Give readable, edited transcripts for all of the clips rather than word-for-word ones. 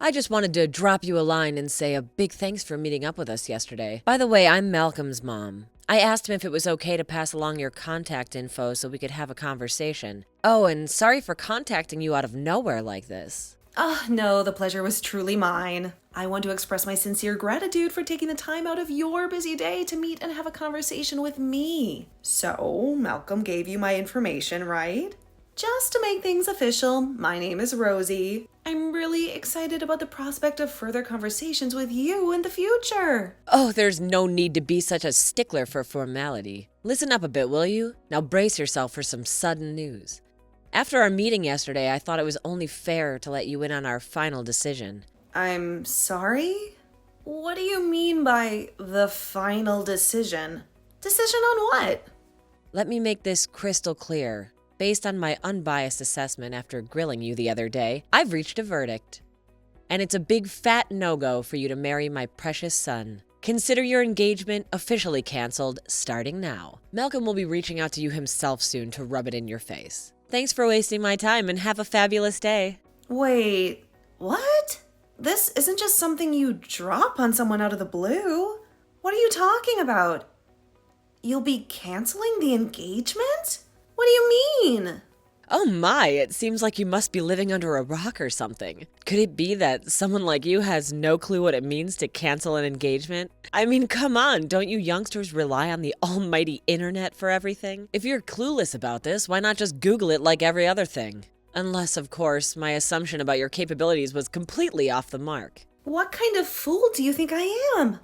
I just wanted to drop you a line and say a big thanks for meeting up with us yesterday. By the way, I'm Malcolm's mom. I asked him if it was okay to pass along your contact info so we could have a conversation. Oh, and sorry for contacting you out of nowhere like this. No, the pleasure was truly mine. I want to express my sincere gratitude for taking the time out of your busy day to meet and have a conversation with me. So, Malcolm gave you my information, right? Just to make things official, my name is Rosie. I'm really excited about the prospect of further conversations with you in the future. Oh, there's no need to be such a stickler for formality. Listen up a bit, will you? Now brace yourself for some sudden news. After our meeting yesterday, I thought it was only fair to let you in on our final decision. I'm sorry? What do you mean by the final decision? Decision on what? Let me make this crystal clear. Based on my unbiased assessment after grilling you the other day, I've reached a verdict. And it's a big fat no-go for you to marry my precious son. Consider your engagement officially canceled starting now. Malcolm will be reaching out to you himself soon to rub it in your face. Thanks for wasting my time and have a fabulous day. Wait, what? This isn't just something you drop on someone out of the blue. What are you talking about? You'll be canceling the engagement? What do you mean? Oh my, it seems like you must be living under a rock or something. Could it be that someone like you has no clue what it means to cancel an engagement? I mean, come on, don't you youngsters rely on the almighty internet for everything? If you're clueless about this, why not just Google it like every other thing? Unless, of course, my assumption about your capabilities was completely off the mark. What kind of fool do you think I am?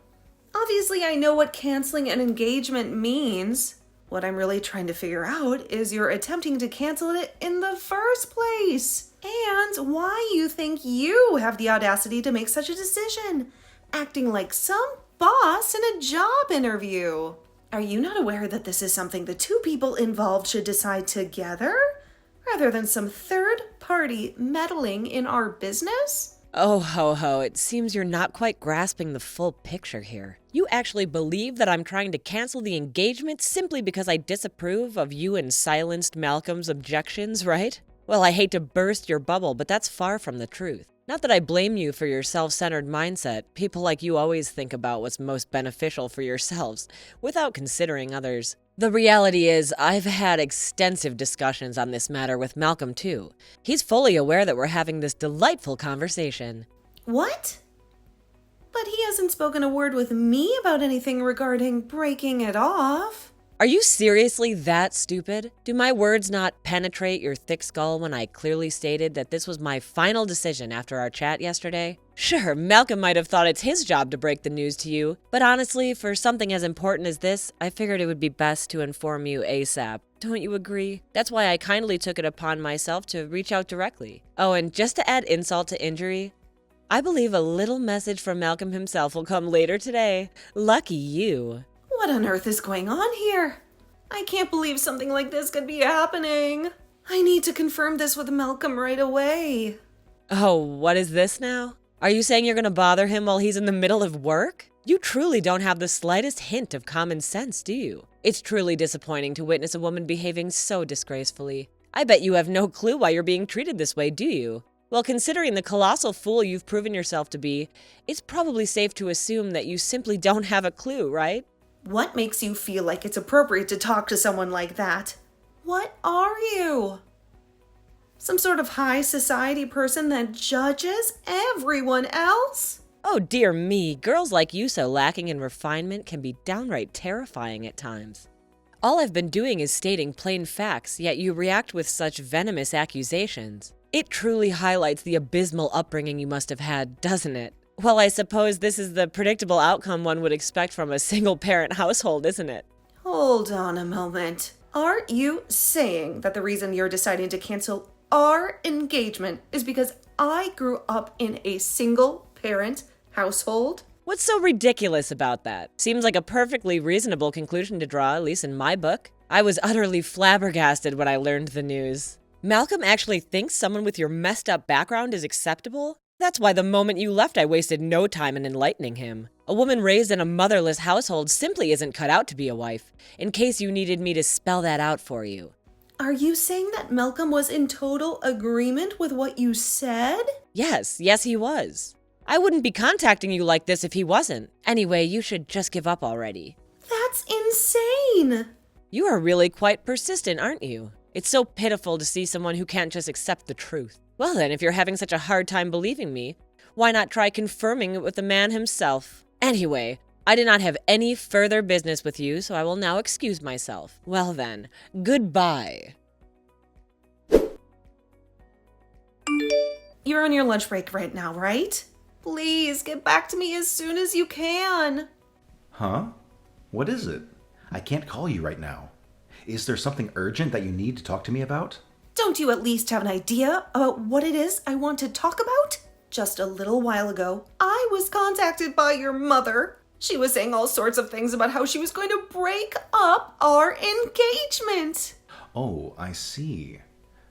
Obviously, I know what canceling an engagement means. What I'm really trying to figure out is you're attempting to cancel it in the first place. And why you think you have the audacity to make such a decision, acting like some boss in a job interview. Are you not aware that this is something the two people involved should decide together, rather than some third party meddling in our business? Oh, ho, ho, it seems you're not quite grasping the full picture here. You actually believe that I'm trying to cancel the engagement simply because I disapprove of you and silenced Malcolm's objections, right? Well, I hate to burst your bubble, but that's far from the truth. Not that I blame you for your self-centered mindset. People like you always think about what's most beneficial for yourselves, without considering others. The reality is, I've had extensive discussions on this matter with Malcolm, too. He's fully aware that we're having this delightful conversation. What? But he hasn't spoken a word with me about anything regarding breaking it off. Are you seriously that stupid? Do my words not penetrate your thick skull when I clearly stated that this was my final decision after our chat yesterday? Sure, Malcolm might have thought it's his job to break the news to you, but honestly, for something as important as this, I figured it would be best to inform you ASAP. Don't you agree? That's why I kindly took it upon myself to reach out directly. Oh, and just to add insult to injury, I believe a little message from Malcolm himself will come later today. Lucky you. What on earth is going on here? I can't believe something like this could be happening. I need to confirm this with Malcolm right away. Oh, what is this now? Are you saying you're going to bother him while he's in the middle of work? You truly don't have the slightest hint of common sense, do you? It's truly disappointing to witness a woman behaving so disgracefully. I bet you have no clue why you're being treated this way, do you? Well, considering the colossal fool you've proven yourself to be, it's probably safe to assume that you simply don't have a clue, right? What makes you feel like it's appropriate to talk to someone like that? What are you? Some sort of high society person that judges everyone else? Oh dear me, girls like you so lacking in refinement can be downright terrifying at times. All I've been doing is stating plain facts, yet you react with such venomous accusations. It truly highlights the abysmal upbringing you must have had, doesn't it? Well, I suppose this is the predictable outcome one would expect from a single-parent household, isn't it? Hold on a moment. Are you saying that the reason you're deciding to cancel our engagement is because I grew up in a single-parent household? What's so ridiculous about that? Seems like a perfectly reasonable conclusion to draw, at least in my book. I was utterly flabbergasted when I learned the news. Malcolm actually thinks someone with your messed up background is acceptable? That's why the moment you left, I wasted no time in enlightening him. A woman raised in a motherless household simply isn't cut out to be a wife, in case you needed me to spell that out for you. Are you saying that Malcolm was in total agreement with what you said? Yes, he was. I wouldn't be contacting you like this if he wasn't. Anyway, you should just give up already. That's insane! You are really quite persistent, aren't you? It's so pitiful to see someone who can't just accept the truth. Well then, if you're having such a hard time believing me, why not try confirming it with the man himself? Anyway, I did not have any further business with you, so I will now excuse myself. Well then, goodbye. You're on your lunch break right now, right? Please get back to me as soon as you can. Huh? What is it? I can't call you right now. Is there something urgent that you need to talk to me about? Don't you at least have an idea about what it is I want to talk about? Just a little while ago, I was contacted by your mother. She was saying all sorts of things about how she was going to break up our engagement. Oh, I see.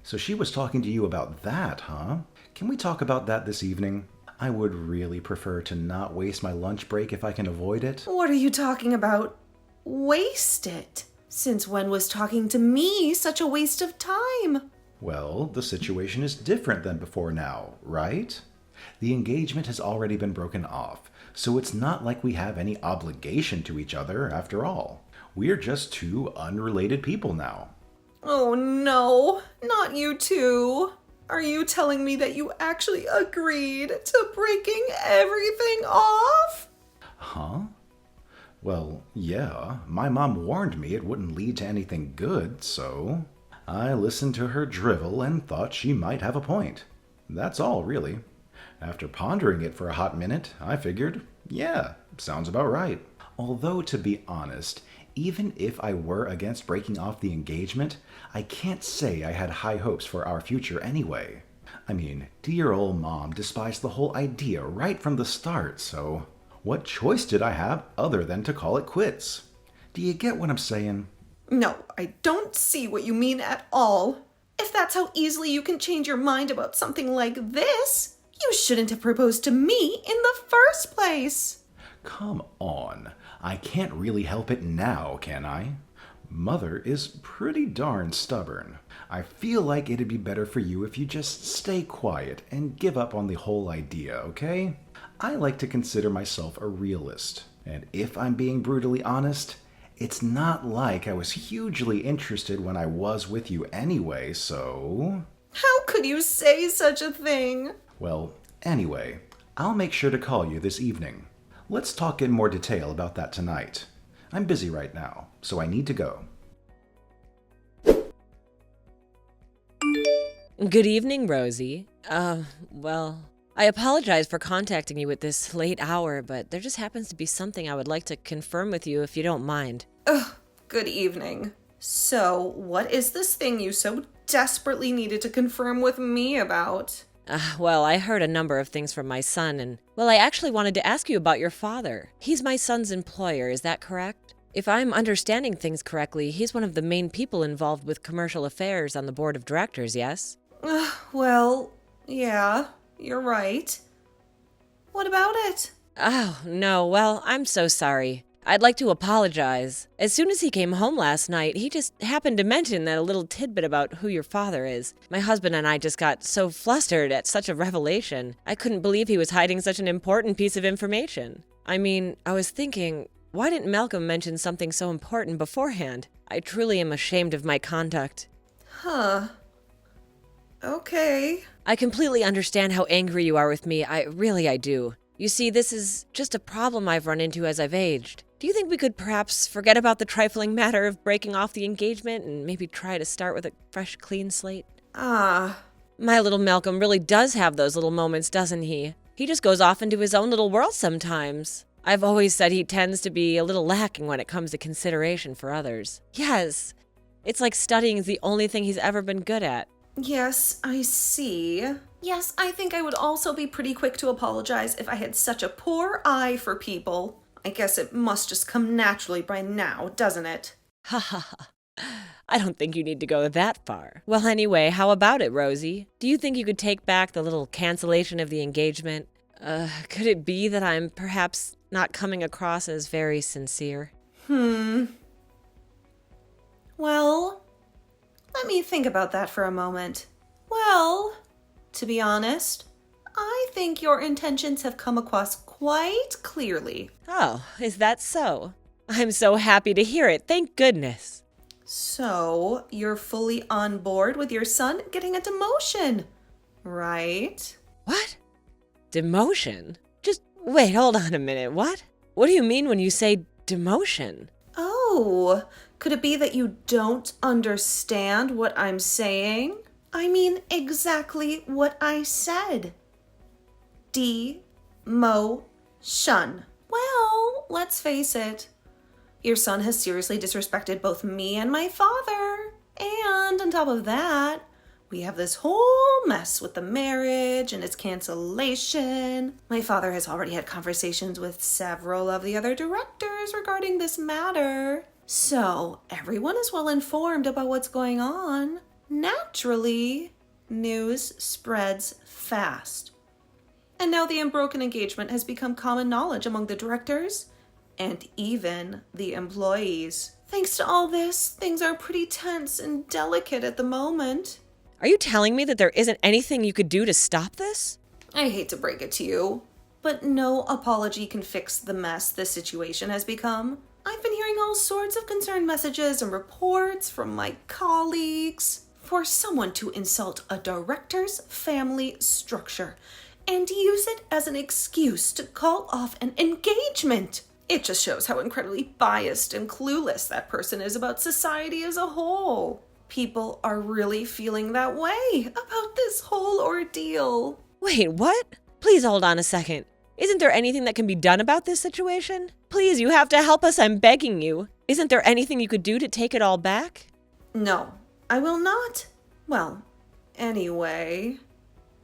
So she was talking to you about that, huh? Can we talk about that this evening? I would really prefer to not waste my lunch break if I can avoid it. What are you talking about? Waste it? Since when was talking to me such a waste of time? Well, the situation is different than before now, right? The engagement has already been broken off, so it's not like we have any obligation to each other after all. We're just two unrelated people now. Oh no, not you two. Are you telling me that you actually agreed to breaking everything off? Huh? Well, yeah, my mom warned me it wouldn't lead to anything good, so I listened to her drivel and thought she might have a point. That's all, really. After pondering it for a hot minute, I figured, yeah, sounds about right. Although, to be honest, even if I were against breaking off the engagement, I can't say I had high hopes for our future anyway. I mean, dear old mom despised the whole idea right from the start, so what choice did I have other than to call it quits? Do you get what I'm saying? No, I don't see what you mean at all. If that's how easily you can change your mind about something like this, you shouldn't have proposed to me in the first place. Come on, I can't really help it now, can I? Mother is pretty darn stubborn. I feel like it'd be better for you if you just stay quiet and give up on the whole idea, okay? I like to consider myself a realist, and if I'm being brutally honest, it's not like I was hugely interested when I was with you anyway, so... How could you say such a thing? Well, anyway, I'll make sure to call you this evening. Let's talk in more detail about that tonight. I'm busy right now, so I need to go. Good evening, Rosie. Well, I apologize for contacting you at this late hour, but there just happens to be something I would like to confirm with you if you don't mind. Ugh, good evening. So, what is this thing you so desperately needed to confirm with me about? Well, I heard a number of things from my son, and, well, I actually wanted to ask you about your father. He's my son's employer, is that correct? If I'm understanding things correctly, he's one of the main people involved with commercial affairs on the board of directors, yes? Well, yeah, you're right. What about it? Oh, no, well, I'm so sorry. I'd like to apologize. As soon as he came home last night, he just happened to mention that a little tidbit about who your father is. My husband and I just got so flustered at such a revelation. I couldn't believe he was hiding such an important piece of information. I mean, I was thinking, why didn't Malcolm mention something so important beforehand? I truly am ashamed of my conduct. Huh. Okay. I completely understand how angry you are with me. I do. You see, this is just a problem I've run into as I've aged. Do you think we could perhaps forget about the trifling matter of breaking off the engagement and maybe try to start with a fresh, clean slate? My little Malcolm really does have those little moments, doesn't he? He just goes off into his own little world sometimes. I've always said he tends to be a little lacking when it comes to consideration for others. Yes, it's like studying is the only thing he's ever been good at. Yes, I see. Yes, I think I would also be pretty quick to apologize if I had such a poor eye for people. I guess it must just come naturally by now, doesn't it? Ha ha ha. I don't think you need to go that far. Well, anyway, how about it, Rosie? Do you think you could take back the little cancellation of the engagement? Could it be that I'm perhaps not coming across as very sincere? Well, Let me think about that for a moment. Well, to be honest, I think your intentions have come across quite clearly. Oh, is that so? I'm so happy to hear it, thank goodness. So, you're fully on board with your son getting a demotion, right? What? Demotion? Just wait, hold on a minute, what? What do you mean when you say demotion? Oh, could it be that you don't understand what I'm saying? I mean exactly what I said. Demotion. Well, let's face it. Your son has seriously disrespected both me and my father. And on top of that, we have this whole mess with the marriage and its cancellation. My father has already had conversations with several of the other directors regarding this matter. So everyone is well informed about what's going on. Naturally, news spreads fast. And now the unbroken engagement has become common knowledge among the directors and even the employees. Thanks to all this, things are pretty tense and delicate at the moment. Are you telling me that there isn't anything you could do to stop this? I hate to break it to you, but no apology can fix the mess this situation has become. I've been hearing all sorts of concerned messages and reports from my colleagues. For someone to insult a director's family structure and use it as an excuse to call off an engagement. It just shows how incredibly biased and clueless that person is about society as a whole. People are really feeling that way about this whole ordeal. Wait, what? Please hold on a second. Isn't there anything that can be done about this situation? Please, you have to help us, I'm begging you. Isn't there anything you could do to take it all back? No, I will not. Well, anyway,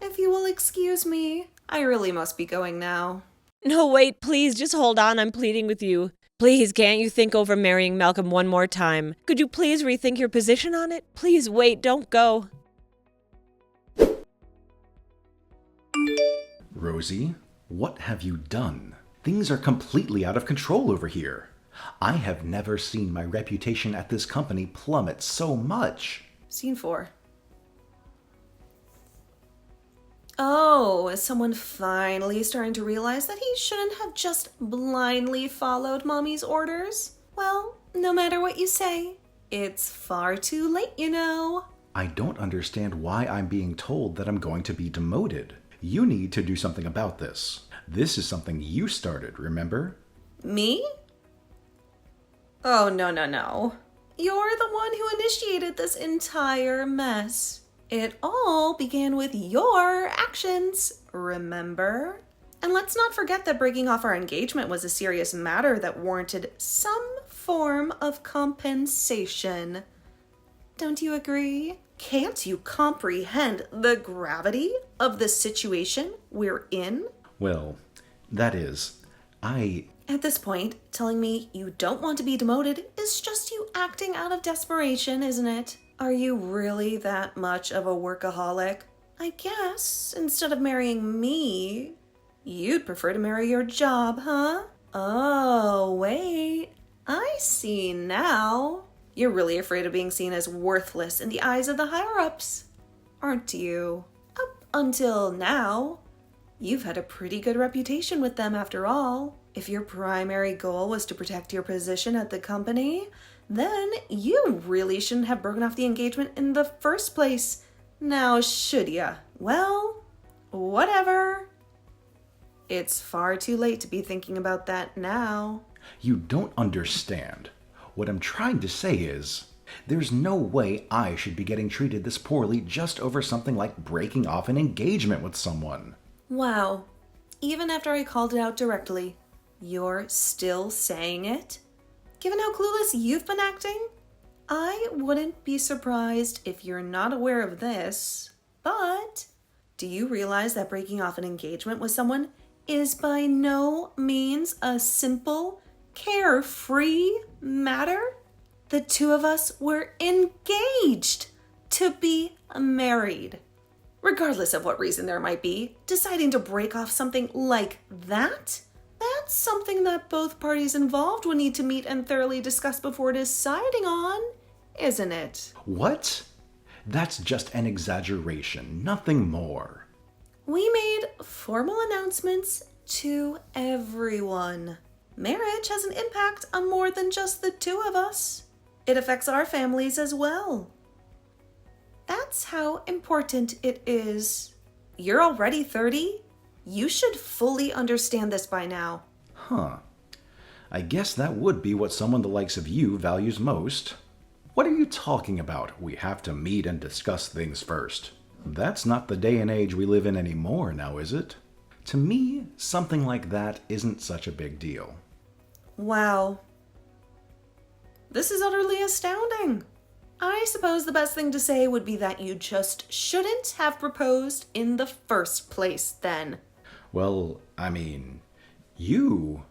if you will excuse me, I really must be going now. No, wait, please, just hold on, I'm pleading with you. Please, can't you think over marrying Malcolm one more time? Could you please rethink your position on it? Please wait, don't go. Rosie, what have you done? Things are completely out of control over here. I have never seen my reputation at this company plummet so much. Scene 4. Oh, is someone finally starting to realize that he shouldn't have just blindly followed Mommy's orders? Well, no matter what you say, it's far too late, you know. I don't understand why I'm being told that I'm going to be demoted. You need to do something about this. This is something you started, remember? Me? Oh, no. You're the one who initiated this entire mess. It all began with your actions, remember? And let's not forget that breaking off our engagement was a serious matter that warranted some form of compensation. Don't you agree? Can't you comprehend the gravity of the situation we're in? Well, that is, At this point, telling me you don't want to be demoted is just you acting out of desperation, isn't it? Are you really that much of a workaholic? I guess, instead of marrying me, you'd prefer to marry your job, huh? Oh, wait. I see now. You're really afraid of being seen as worthless in the eyes of the higher-ups, aren't you? Up until now, you've had a pretty good reputation with them after all. If your primary goal was to protect your position at the company, then you really shouldn't have broken off the engagement in the first place. Now, should ya? Well, whatever. It's far too late to be thinking about that now. you don't understand. What I'm trying to say is, there's no way I should be getting treated this poorly just over something like breaking off an engagement with someone. Wow. Even after I called it out directly, you're still saying it? Given how clueless you've been acting, I wouldn't be surprised if you're not aware of this. But do you realize that breaking off an engagement with someone is by no means a simple, carefree matter? The two of us were engaged to be married. Regardless of what reason there might be, deciding to break off something like that, that's something that both parties involved will need to meet and thoroughly discuss before deciding on, isn't it? What? That's just an exaggeration, nothing more. We made formal announcements to everyone. Marriage has an impact on more than just the two of us. It affects our families as well. That's how important it is. You're already 30. You should fully understand this by now. Huh. I guess that would be what someone the likes of you values most. What are you talking about? We have to meet and discuss things first. That's not the day and age we live in anymore now, is it? To me, something like that isn't such a big deal. Wow. This is utterly astounding. I suppose the best thing to say would be that you just shouldn't have proposed in the first place then. Well, I mean, you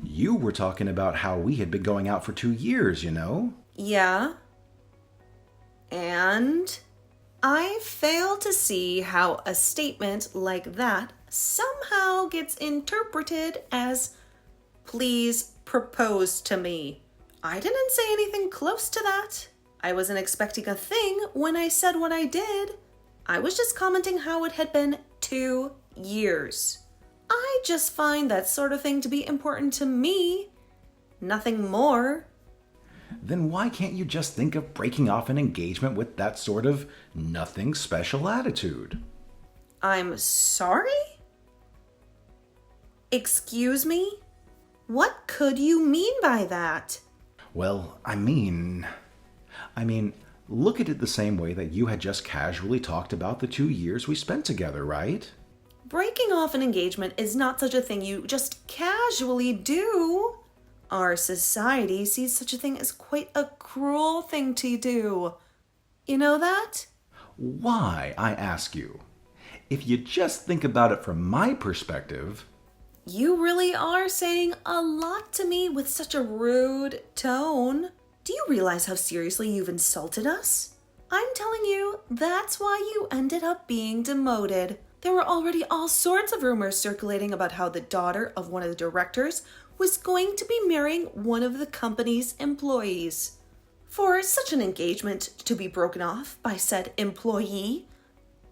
were talking about how we had been going out for 2 years, you know? Yeah. And I fail to see how a statement like that somehow gets interpreted as, please propose to me. I didn't say anything close to that. I wasn't expecting a thing when I said what I did. I was just commenting how it had been 2 years. I just find that sort of thing to be important to me. Nothing more. Then why can't you just think of breaking off an engagement with that sort of nothing special attitude? I'm sorry? Excuse me? What could you mean by that? Well, I mean, look at it the same way that you had just casually talked about the 2 years we spent together, right? Breaking off an engagement is not such a thing you just casually do. Our society sees such a thing as quite a cruel thing to do. You know that? Why, I ask you? If you just think about it from my perspective... You really are saying a lot to me with such a rude tone. Do you realize how seriously you've insulted us? I'm telling you, that's why you ended up being demoted. There were already all sorts of rumors circulating about how the daughter of one of the directors was going to be marrying one of the company's employees. For such an engagement to be broken off by said employee,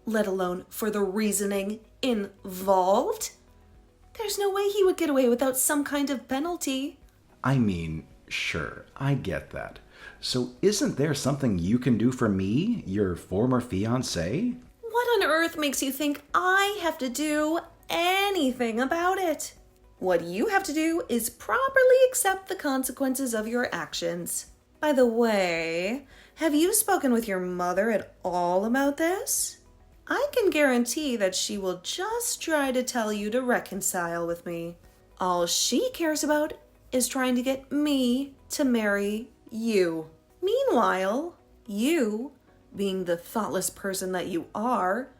let alone for the reasoning involved, there's no way he would get away without some kind of penalty. I mean, sure, I get that. So isn't there something you can do for me, your former fiancé? What on earth makes you think I have to do anything about it? What you have to do is properly accept the consequences of your actions. By the way, have you spoken with your mother at all about this? I can guarantee that she will just try to tell you to reconcile with me. All she cares about is trying to get me to marry you. Meanwhile, you, being the thoughtless person that you are,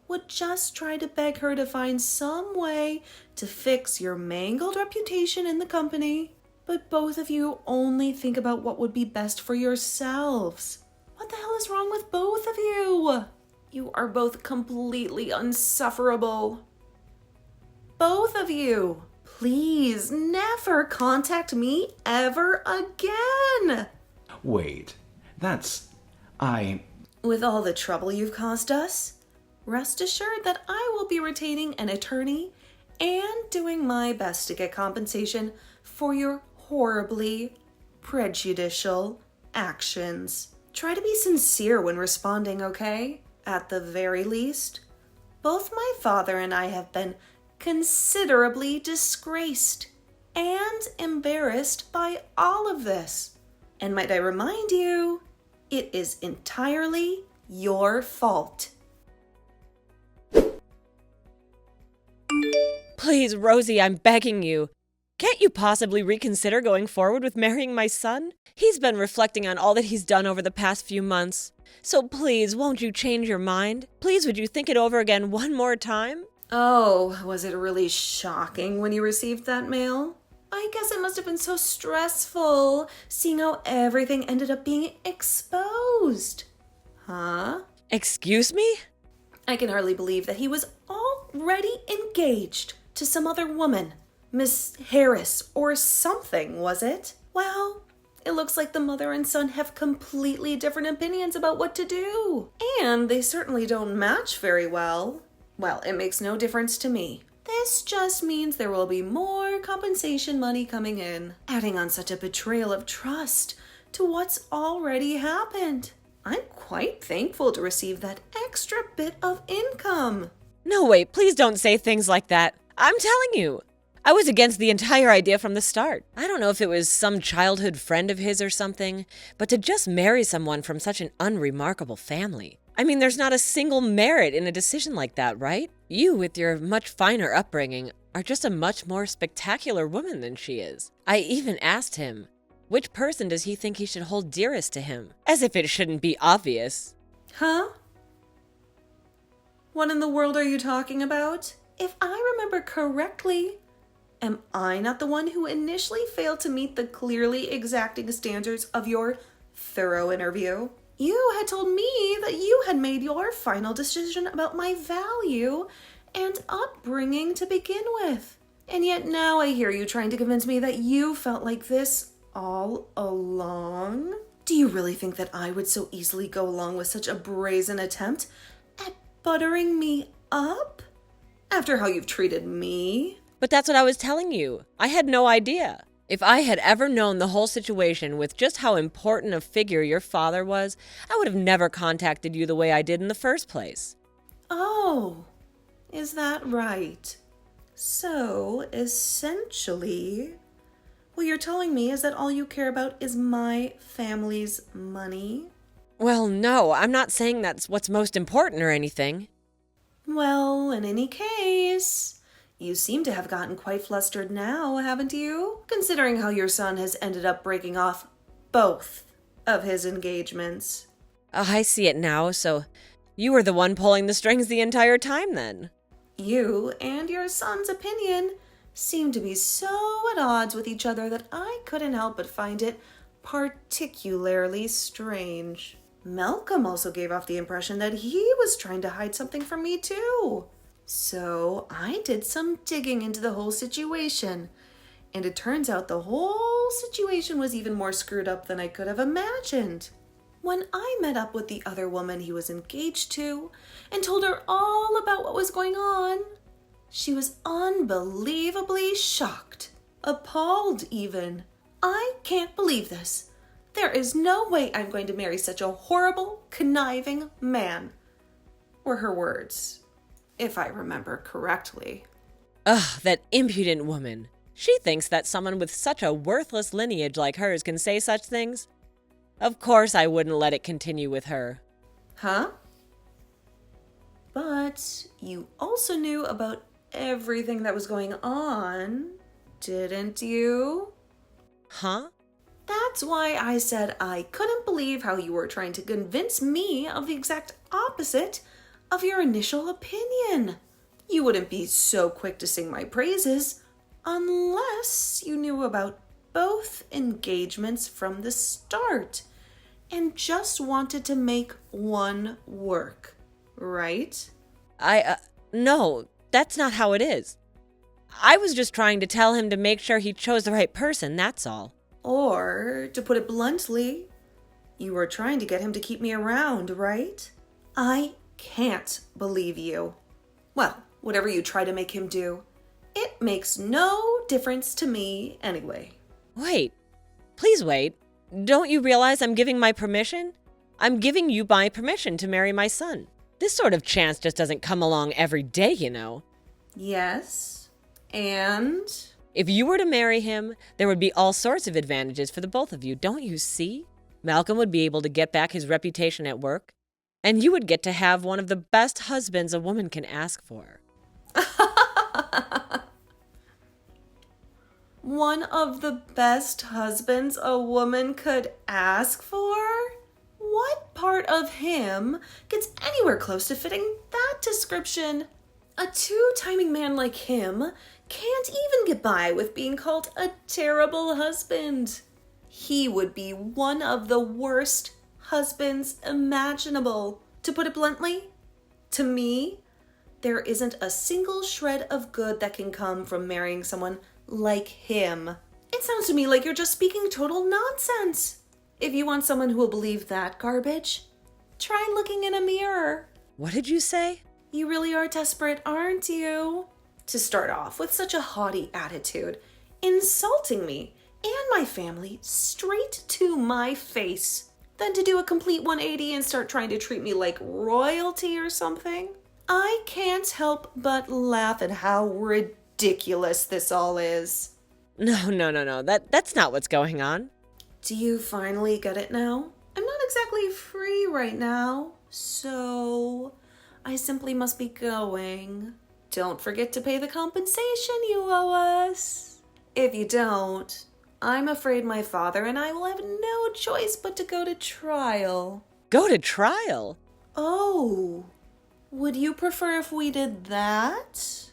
would just try to beg her to find some way to fix your mangled reputation in the company. But both of you only think about what would be best for yourselves. What the hell is wrong with both of you? You are both completely insufferable. Both of you. Please never contact me ever again. Wait, With all the trouble you've caused us, rest assured that I will be retaining an attorney and doing my best to get compensation for your horribly prejudicial actions. Try to be sincere when responding, okay? At the very least, both my father and I have been considerably disgraced and embarrassed by all of this. And might I remind you, it is entirely your fault. Please, Rosie, I'm begging you. Can't you possibly reconsider going forward with marrying my son? He's been reflecting on all that he's done over the past few months. So please, won't you change your mind? Please, would you think it over again one more time? Oh, was it really shocking when you received that mail? I guess it must have been so stressful, seeing how everything ended up being exposed. Huh? Excuse me? I can hardly believe that he was already engaged to some other woman. Miss Harris or something, was it? Well, It looks like the mother and son have completely different opinions about what to do. And they certainly don't match very well. Well, it makes no difference to me. This just means there will be more compensation money coming in, adding on such a betrayal of trust to what's already happened. I'm quite thankful to receive that extra bit of income. No, wait, please don't say things like that. I'm telling you, I was against the entire idea from the start. I don't know if it was some childhood friend of his or something, but to just marry someone from such an unremarkable family. I mean, there's not a single merit in a decision like that, right? You, with your much finer upbringing, are just a much more spectacular woman than she is. I even asked him, which person does he think he should hold dearest to him? As if it shouldn't be obvious. Huh? What in the world are you talking about? If I remember correctly, am I not the one who initially failed to meet the clearly exacting standards of your thorough interview? You had told me that you had made your final decision about my value and upbringing to begin with. And yet now I hear you trying to convince me that you felt like this all along? Do you really think that I would so easily go along with such a brazen attempt at buttering me up? After how you've treated me? But that's what I was telling you. I had no idea. If I had ever known the whole situation with just how important a figure your father was, I would have never contacted you the way I did in the first place. Oh, is that right? So, essentially, what you're telling me is that all you care about is my family's money? Well, no, I'm not saying that's what's most important or anything. Well, in any case, you seem to have gotten quite flustered now, haven't you? Considering how your son has ended up breaking off both of his engagements. I see it now, so you were the one pulling the strings the entire time then. You and your son's opinion seem to be so at odds with each other that I couldn't help but find it particularly strange. Malcolm also gave off the impression that he was trying to hide something from me too. So I did some digging into the whole situation, and it turns out the whole situation was even more screwed up than I could have imagined. When I met up with the other woman he was engaged to and told her all about what was going on, she was unbelievably shocked, appalled even. I can't believe this. There is no way I'm going to marry such a horrible, conniving man, were her words, if I remember correctly. Ugh, that impudent woman. She thinks that someone with such a worthless lineage like hers can say such things. Of course I wouldn't let it continue with her. Huh? But you also knew about everything that was going on, didn't you? Huh? That's why I said I couldn't believe how you were trying to convince me of the exact opposite of your initial opinion. You wouldn't be so quick to sing my praises unless you knew about both engagements from the start and just wanted to make one work, right? No, that's not how it is. I was just trying to tell him to make sure he chose the right person, that's all. Or, to put it bluntly, you were trying to get him to keep me around, right? I can't believe you. Well, whatever you try to make him do, it makes no difference to me anyway. Wait. Please wait. Don't you realize I'm giving my permission? I'm giving you my permission to marry my son. This sort of chance just doesn't come along every day, you know. Yes, and? If you were to marry him, there would be all sorts of advantages for the both of you, don't you see? Malcolm would be able to get back his reputation at work, and you would get to have one of the best husbands a woman can ask for. One of the best husbands a woman could ask for? What part of him gets anywhere close to fitting that description? A two-timing man like him can't even get by with being called a terrible husband. He would be one of the worst husbands imaginable. To put it bluntly, to me, there isn't a single shred of good that can come from marrying someone like him. It sounds to me like you're just speaking total nonsense. If you want someone who will believe that garbage, try looking in a mirror. What did you say? You really are desperate, aren't you? To start off with such a haughty attitude, insulting me and my family straight to my face. Then to do a complete 180 and start trying to treat me like royalty or something. I can't help but laugh at how ridiculous this all is. No. That's not what's going on. Do you finally get it now? I'm not exactly free right now, so I simply must be going. Don't forget to pay the compensation you owe us. If you don't, I'm afraid my father and I will have no choice but to go to trial. Go to trial? Oh, would you prefer if we did that?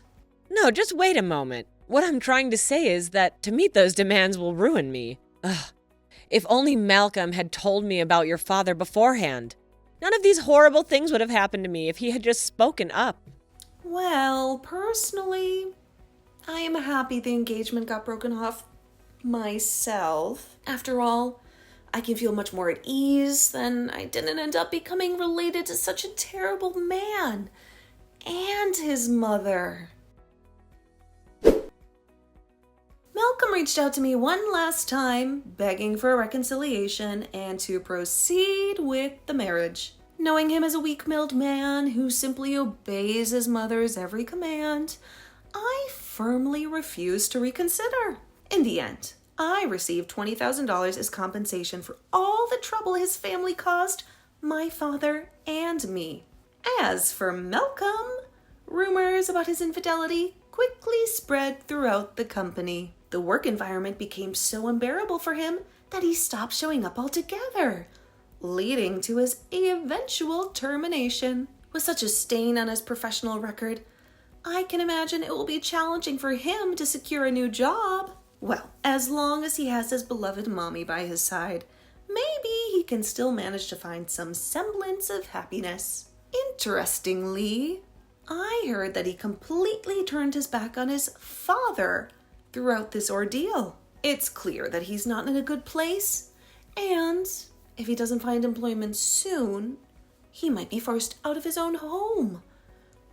No, just wait a moment. What I'm trying to say is that to meet those demands will ruin me. Ugh. If only Malcolm had told me about your father beforehand. None of these horrible things would have happened to me if he had just spoken up. Well, personally, I am happy the engagement got broken off myself. After all, I can feel much more at ease than I didn't end up becoming related to such a terrible man and his mother. Malcolm reached out to me one last time, begging for a reconciliation and to proceed with the marriage. Knowing him as a weak-willed man who simply obeys his mother's every command, I firmly refused to reconsider. In the end, I received $20,000 as compensation for all the trouble his family caused my father and me. As for Malcolm, rumors about his infidelity quickly spread throughout the company. The work environment became so unbearable for him that he stopped showing up altogether, leading to his eventual termination. With such a stain on his professional record, I can imagine it will be challenging for him to secure a new job. Well, as long as he has his beloved mommy by his side, maybe he can still manage to find some semblance of happiness. Interestingly, I heard that he completely turned his back on his father throughout this ordeal. It's clear that he's not in a good place, and if he doesn't find employment soon, he might be forced out of his own home,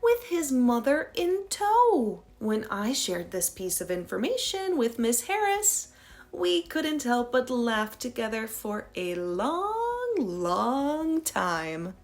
with his mother in tow. When I shared this piece of information with Miss Harris, we couldn't help but laugh together for a long time.